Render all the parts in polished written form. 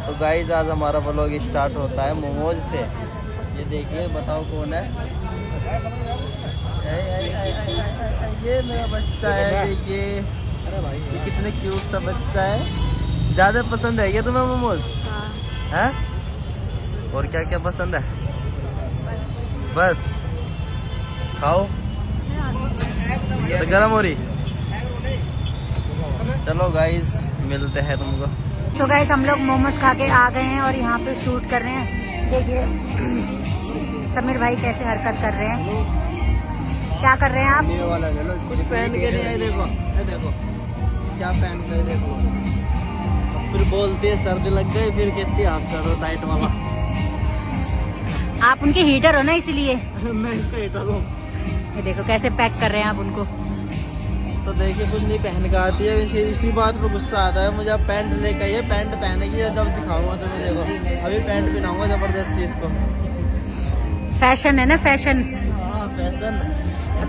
तो गाइस आज हमारा व्लॉग स्टार्ट होता है मोमोज से। ये देखिए, बताओ कौन है? ये मेरा बच्चा है, देखिए। अरे भाई ये कितने क्यूट सा बच्चा है। ज़्यादा पसंद है क्या तुम्हें मोमोज? हैं? और क्या क्या पसंद है? बस खाओ तो गरम हो रही। चलो गाइस मिलते हैं तुमको। तो गाइस हम लोग मोमोज खा के आ गए हैं और यहाँ पे शूट कर रहे हैं। देखिए समीर भाई कैसे हरकत कर रहे हैं। क्या कर रहे हैं आप? ये वाला ले लो, कुछ पहन के नहीं आए। देखो ये देखो क्या पहन के, देखो। फिर बोलती है सर्दी लग गई, फिर कहती है हाथ करो टाइट वाला। आप उनके हीटर हो ना, इसलिए। मैं इसका हीटर हूँ। ये देखो कैसे पैक कर रहे हैं आप उनको। तो देखिए कुछ नहीं पहन के आती है, इसी बात पर गुस्सा आता है मुझे। अब पैंट लेकर आइए, पैंट पहनेगी जब दिखाऊंगा तुम्हें। देखो अभी पैंट पहनाऊंगा जबरदस्ती इसको। फैशन है ना, फैशन। हाँ फैशन।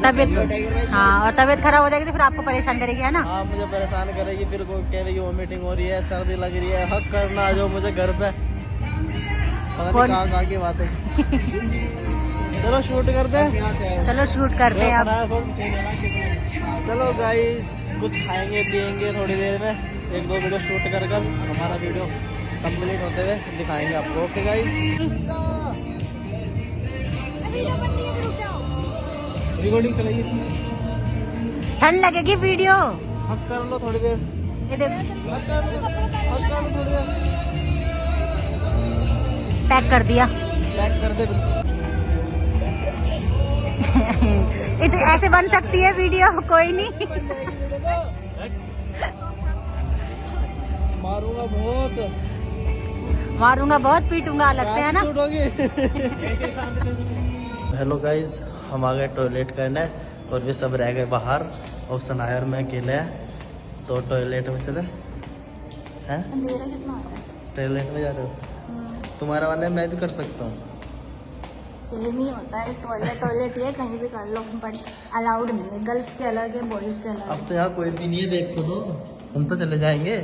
तबीयत, हाँ, और तबीयत खराब हो जाएगी तो फिर आपको परेशान करेगी, है ना? हाँ मुझे परेशान करेगी, फिर को कहेगी वोमिटिंग हो रही है, सर्दी लग रही है। हक करना आ जाओ मुझे घर पे। पता नहीं कहाँ की बात है। चलो शूट करते हैं। चलो शूट करते हैं अब। चलो गाइस कुछ खाएंगे पिएंगे थोड़ी देर में। एक दो वीडियो शूट कर हमारा वीडियो कंप्लीट होते हुए दिखाएंगे आपको। ओके गाइस, रिकॉर्डिंग चलाइए। ठंड लगेगी वीडियो। हक कर लो थोड़ी देर। ये देखो हक कर लो थोड़ी देर। पैक कर दिया। पैक कर दे। ये तो ऐसे बन सकती है वीडियो, कोई नहीं। मारूंगा बहुत, मारूंगा बहुत, पीटूंगा अलग से, है ना? हेलो गाइस, हम आ गए टॉयलेट करने और वे सब रह गए बाहर और सनायर में अकेले हैं। तो टॉयलेट में चले हैं। टॉयलेट में जा रहे हो? तुम्हारा वाला मैं भी कर सकता हूँ। सेम ही होता है, टॉयलेट ये कहीं भी कर लो, बट अलाउड नहीं है। गर्ल्स के अलग है, बॉयज के अलग है। अब तो यहाँ कोई भी नहीं है, देखो तो हम तो चले जाएंगे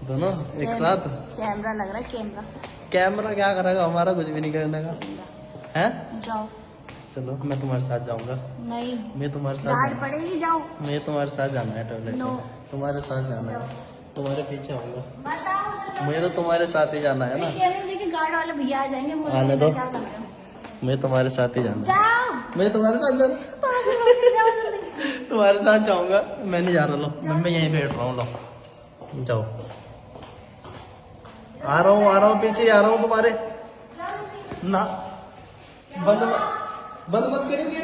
दोनों एक साथ। कैमरा लग रहा है, कैमरा। कैमरा क्या करेगा, हमारा कुछ भी नहीं करने का है। जाओ। चलो मैं तुम्हारे साथ जाऊंगा। नहीं, मैं तुम्हारे साथ गार्ड पड़ेगी, जाओ। मैं तुम्हारे साथ जाना है टॉयलेट No. में। तुम्हारे साथ जाना है, तुम्हारे पीछे आऊंगा। मुझे तो तुम्हारे साथ ही जाना है ना। देखिए गार्ड वाले भैया आ जाएंगे, बोलेंगे आने दो। क्या कर रहे हो? मैं तुम्हारे साथ ही जाना है। जाओ। मैं तुम्हारे साथ तुम्हारे साथ जाऊंगा। मैं नहीं जा रहा, लो मैं यहीं बैठ रहा हूँ। लो जाओ। आ रहा हूँ पीछे आ रहा हूँ तुम्हारे। ना बंद मत करेंगे।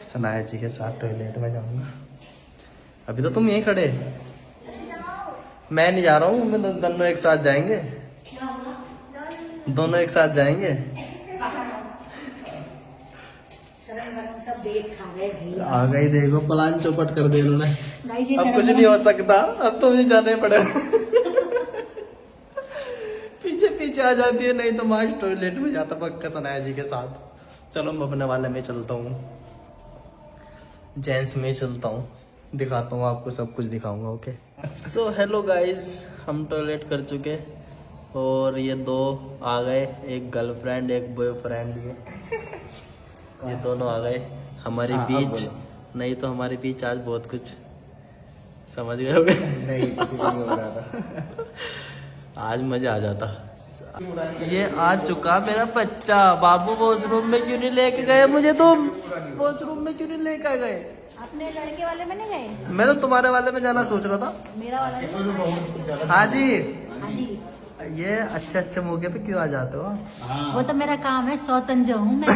सनाया जी के साथ टॉयलेट में जाऊंगा। अभी तो तुम यहीं खड़े। मैं नहीं जा रहा हूँ, मैं दोनों एक साथ जाएंगे। दोनों एक साथ जाएंगे। आ गई, देखो प्लान चौपट कर दे उन्होंने। अब कुछ नहीं हो सकता, अब तो मुझे जाना ही पड़ेगा। पीछे पीछे आ जाती है, नहीं तो मैं टॉयलेट में जाता पक्का सनाया जी के साथ। चलो मैं अपने वाले में चलता हूँ, जेंट्स में चलता हूँ, दिखाता हूँ आपको, सब कुछ दिखाऊंगा। ओके सो हेलो गाइज, हम टॉयलेट कर चुके और ये दो आ गए, एक गर्लफ्रेंड एक बॉयफ्रेंड। ये दोनों आ गए हमारे बीच। नहीं तो हमारे बीच आज बहुत कुछ समझ गए होगे। नहीं कुछ नहीं हो रहा था। आज मजा आ जाता। ये आ चुका मेरा बच्चा। बाबू वॉशरूम में क्यों नहीं लेके गए मुझे? तुम वॉशरूम में क्यों नहीं लेके गए? अपने लड़के वाले में नहीं गए? मैं तो तुम्हारे वाले में जाना सोच रहा था। मेरा वाला नहीं। हाँ जी, हाँ जी। ये अच्छे मौके पे क्यों आ जाते हो? वो तो मेरा काम है, सौतन जो हूँ मैं।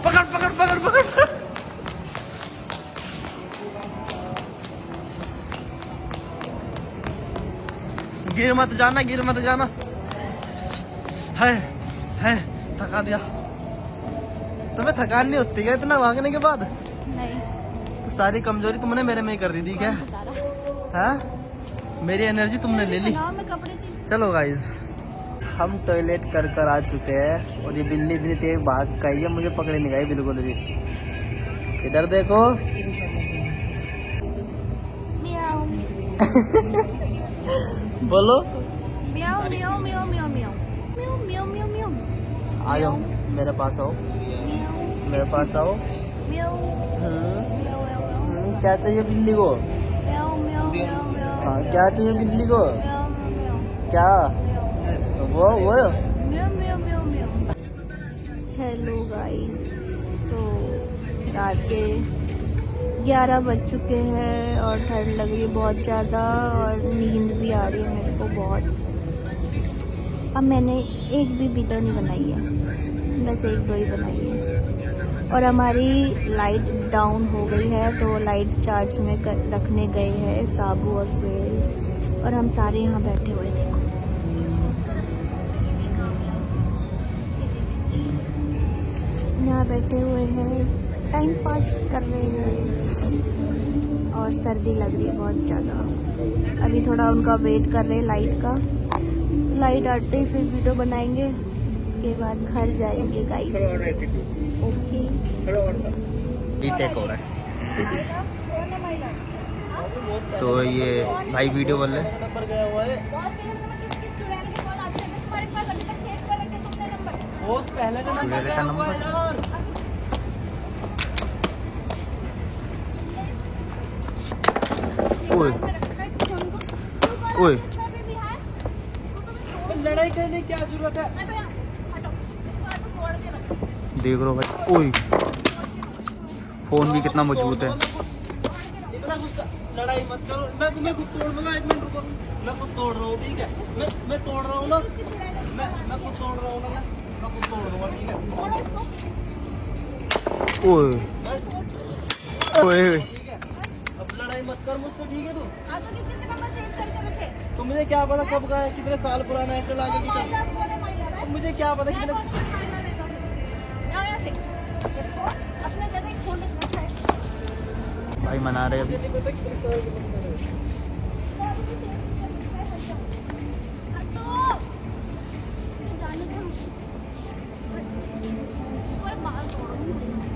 पकड़ पकड़ पकड़ पकड़। गिर मत जाना, गिर मत जाना। है थका दिया। तुम्हें थकान नहीं होती क्या इतना भागने के बाद? नहीं। तो सारी कमजोरी तुमने मेरे में ही कर दी थी क्या? हाँ, मेरी एनर्जी तुमने ले ली। चलो गाइस, हम टॉयलेट कर आ चुके हैं और ये बिल्ली इतनी तेज भाग गई है, मुझे पकड़े नहीं गई बिल्कुल भी। इधर देखो। म्याऊ बोलो। म्याऊ म्याऊ म्याऊ म्याऊ म्याऊ म्याऊ म्याऊ म्याऊ आ जाओ मेरे पास आओ, मेरे पास आओ। म्याऊ क्या चाहिए बिल्ली को? म्याऊ म्याऊ म्याऊ म्याऊ हाँ, क्या चाहिए बिल्ली को? क्या वो हेलो गाइस, तो रात के 11 बज चुके हैं और ठंड लग रही है बहुत ज़्यादा और नींद भी आ रही है मेरे को बहुत। अब मैंने एक भी वीडियो नहीं बनाई है, बस 1-2 ही बनाई है। और हमारी लाइट डाउन हो गई है तो लाइट चार्ज में रखने गए हैं साबू और सुहेल, और हम सारे यहाँ बैठे हुए देखो। यहाँ बैठे हुए हैं, टाइम पास कर रहे हैं और सर्दी लग रही है बहुत ज़्यादा। अभी थोड़ा उनका वेट कर रहे हैं लाइट का, लाइट आते ही फिर वीडियो बनाएंगे, उसके बाद घर जाएंगे गाइस। ओके टेक हो रहा है। तो ये भाई वीडियो बोल रहे मेरे का नंबर। ओए ओए, लड़ाई करने की क्या जरूरत है? देख लो भाई। ओए फोन भी कितना मजबूत है। इतना गुस्सा, लड़ाई मत करो। मैं खुद तोड़ दूंगा, 1 मिनट रुको। मैं खुद तोड़ रहा हूँ, ठीक है? मैं तोड़ रहा हूँ ना, मैं खुद तोड़ रहा हूँ ना, मैं खुद तोड़ दूंगा, ठीक है? ओए ओए, ठीक है? अब लड़ाई मत कर मुझसे, ठीक है? तो मुझे क्या पता कब का है, कितने साल पुराना है, चला आगे कुछ। मुझे क्या पता कितने भाई मना रहे अभी।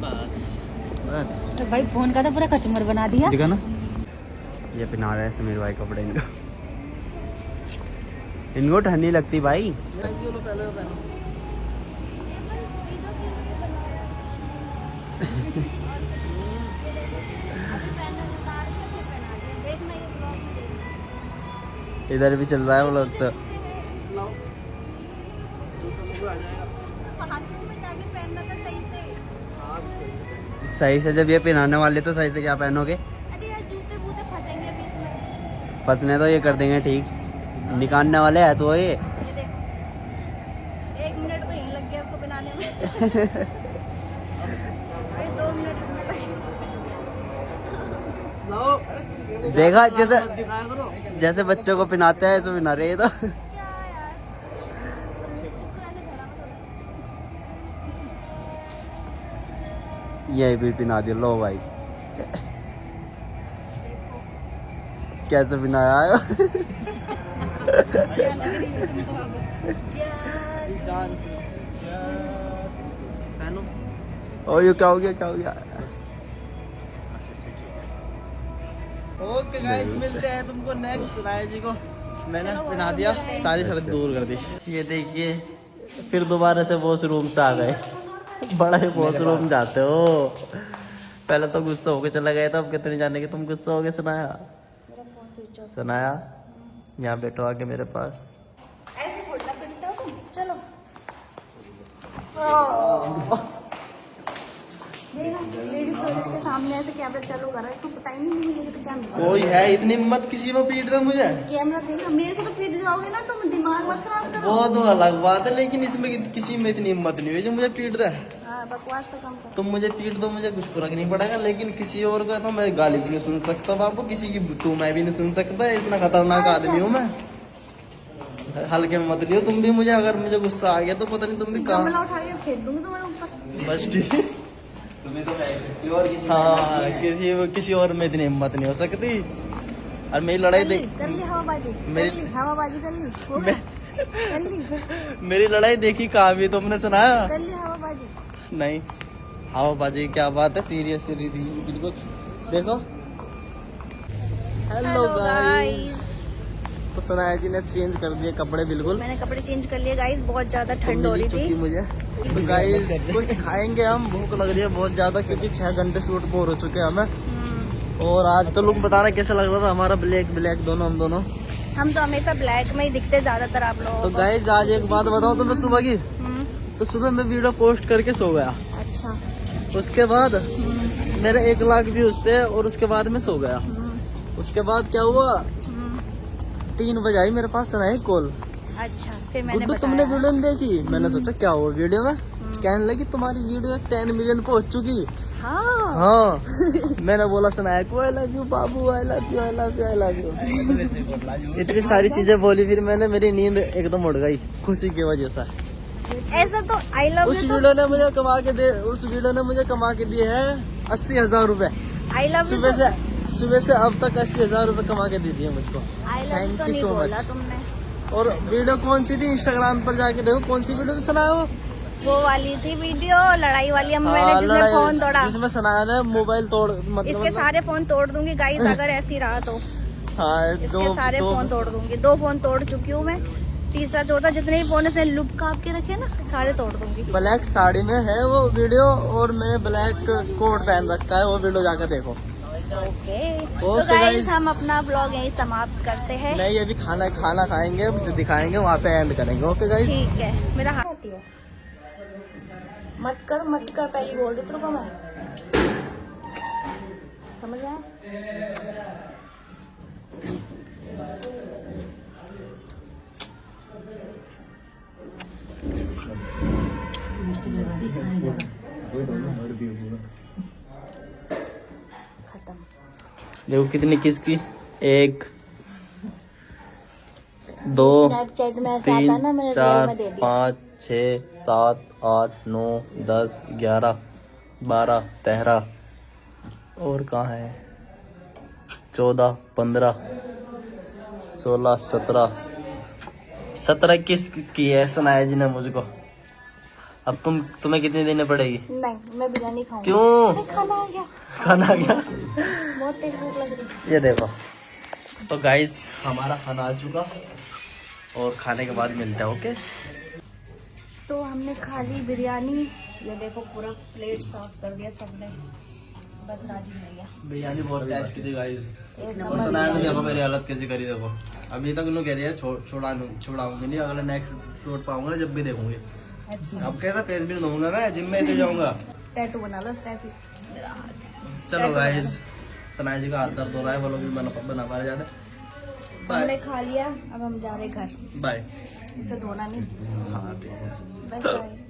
बस तो भाई फोन का तो पूरा कचुमर बना दिया। ठीक है ना? ये पहना रहे हैं समीर भाई कपड़े इनको। इनको ठंड नहीं लगती भाई। इधर भी चल रहा है वो लोग तो। सही से जब ये पहनाने वाले तो सही से क्या पहनोगे? अरे यार जूते बूते फंसेंगे अभी इसमें। फंसने तो ये कर देंगे ठीक, निकालने वाले है तो ये। 1 मिनट तो यहीं लग गया उसको बनाने में। 2 मिनट इसमें लगे। देखा जैसे बच्चों को पिनाते हैं ऐसे पिना रहे हैं तो। क्या यार, ये भी पिना दिया, लो भाई। कैसे पिनाया है? ओ ये क्या हो गया, क्या हो गया? ओके गाइस, मिलते हैं तुमको नेक्स्ट। राय जी को मैंने पिना दिया, सारी सड़क दूर कर दी। ये देखिए फिर दोबारा से वॉशरूम से आ गए। बड़ा ही वॉशरूम जाते हो। पहले तो गुस्सा होके चला गया था, अब कितने जाने के तुम गुस्सा हो गए। सुनाया यहाँ बैठो आके मेरे पास। ऐसे थोड़ा पिटते हो तुम। चलो लेडीज टॉयलेट के सामने ऐसे कैमरा चालू कर रहा है, इसको पता ही नहीं मुझे तो क्या मिला। कोई है इतनी हिम्मत किसी में पीट रहा मुझे? कैमरा देखना, मेरे से तो पीट जाओगे ना, तुम दिमाग मत खराब करो। वो तो अलग बात है, लेकिन इसमें किसी में इतनी हिम्मत नहीं हुई जो मुझे पीट दे। हाँ, बकवास तो कम करो। तुम मुझे पीट दो, मुझे कुछ फर्क नहीं पड़ेगा, लेकिन किसी और का तो मैं गाली भी नहीं सुन सकता बाबू, किसी की तू मैं भी नहीं सुन सकता। इतना खतरनाक आदमी हूँ मैं। हल्के में मत लियो तुम भी मुझे। अगर मुझे गुस्सा आ गया तो पता नहीं तुम भी गमला कहाँ। उठा के फेंक दूंगी तुम्हारे ऊपर। बस ठीक। हाँ, किसी और में इतनी हिम्मत नहीं हो सकती। और मेरी लड़ाई देख, कर ली हवाबाजी, मेरी हवाबाजी कर ली, हो गया? कर ली, मेरी लड़ाई देखी कहाँ भी तुमने सुनाया? कर ली हवाबाजी। नहीं, आओ बाजी, क्या बात है, सीरियस बिल्कुल। देखो हेलो गाइस। तो सनाया जी ने चेंज कर दिए कपड़े बिल्कुल। मैंने कपड़े चेंज कर लिए गाइस, बहुत ज्यादा ठंड हो रही थी मुझे। तो गाइस कुछ खाएंगे हम, भूख लग रही है बहुत ज्यादा, क्योंकि 6 घंटे शूट बोर हो चुके हैं हमें। और आज का लुक बताना कैसा लग रहा था हमारा, ब्लैक दोनों हम तो हमेशा ब्लैक में ही दिखते ज्यादातर आप लोगों को। तो गाइस आज एक बात बताऊं तुम्हें, सुबह की तो सुबह मैं वीडियो पोस्ट करके सो गया। अच्छा। उसके बाद मेरे 1 लाख व्यूज थे और उसके बाद मैं सो गया। उसके बाद क्या हुआ, 3 बजे आई मेरे पास सनाया कॉल। अच्छा, फिर मैंने गुड्डू तुमने वीडियो नहीं देखी? मैंने सोचा क्या हुआ वीडियो में, कहने लगी तुम्हारी वीडियो 10 मिलियन पहुंच चुकी। हाँ मैंने बोला सनाया को I love you Babu, I love you, I love you, I love you. इतनी सारी चीजें बोली, फिर मैंने, मेरी नींद एकदम उड़ गई खुशी की वजह से। ऐसा तो आई लव उस वीडियो ने मुझे कमा के दिए है 80,000 रूपए। आई लव सुबह से अब तक 80,000 रूपए कमा के दे दिए मुझको। Thank you so much. तुमने और वीडियो कौन सी थी, इंस्टाग्राम पर जाके देखो कौन सी वीडियो थी सनाया, वो वाली थी वीडियो लड़ाई वाली, मैंने जिसमें फोन तोड़ा, जिसमें सनाया ने मोबाइल तोड़, मतलब इसके सारे फोन तोड़ दूंगी गाइस अगर ऐसी रहा तो। हाँ, इसके सारे फोन तोड़ दूंगी। 2 फोन तोड़ चुकी हूँ मैं, तीसरा चौथा जितने भी फोन इसने लुप काप के रखे ना सारे तोड़ दूंगी। ब्लैक साड़ी में है वो वीडियो और मैंने ब्लैक कोट पहन रखा है, वो वीडियो जाकर देखो। ओके तो गाइस हम अपना ब्लॉग यहीं समाप्त करते हैं। नहीं अभी खाना खाएंगे, जो दिखाएंगे वहाँ पे एंड करेंगे। ओके गाइस ठीक है। मेरा हाथ आती है, मत कर पहले बोल रही तो मैं समझ आया। खत्म। देखो कितनी किसकी, 1 2 स्नैपचैट में ऐसा आता 3 ना, मैंने 4 में दे दिया। 5 6 7 8 9 10 11 12 13 और कहाँ है 14 15 16 17 किस की है सनाया जी ने मुझको। अब तुम्हें कितनी देनी पड़ेगी? नहीं मैं बिरयानी खाऊंगी। क्यों? खाना आ गया बहुत तेज भूख लग रही। ये देखो तो गाइस हमारा खाना आ चुका और खाने के बाद मिलते हैं। ओके तो हमने खा ली बिरयानी, ये देखो पूरा प्लेट साफ कर दिया सबने, बस राजी रह गया। बिरयानी बहुत टाइप की थी गाइस। एक और सुनाया नहीं, देखो मेरी हालत कैसी करी देखो। अभी तक उन्होंने कह दिया छोड़ाऊंगी नहीं, अगले नेक्स्ट शूट पाऊंगा ना जब भी देखूंगी। अच्छा। अब कहता फेस भी दूंगा मैं, जिम में से जाऊंगा। टैटू बना लो इसका ऐसे। चलो गाइस सनाया जी का हाथ दर्द हो रहा है, वो लोग भी बना पा रहे ज्यादा। हमने खा लिया, अब हम जा रहे घर। बाय। इसे धोना नहीं। हाँ ठीक है। Bye bye.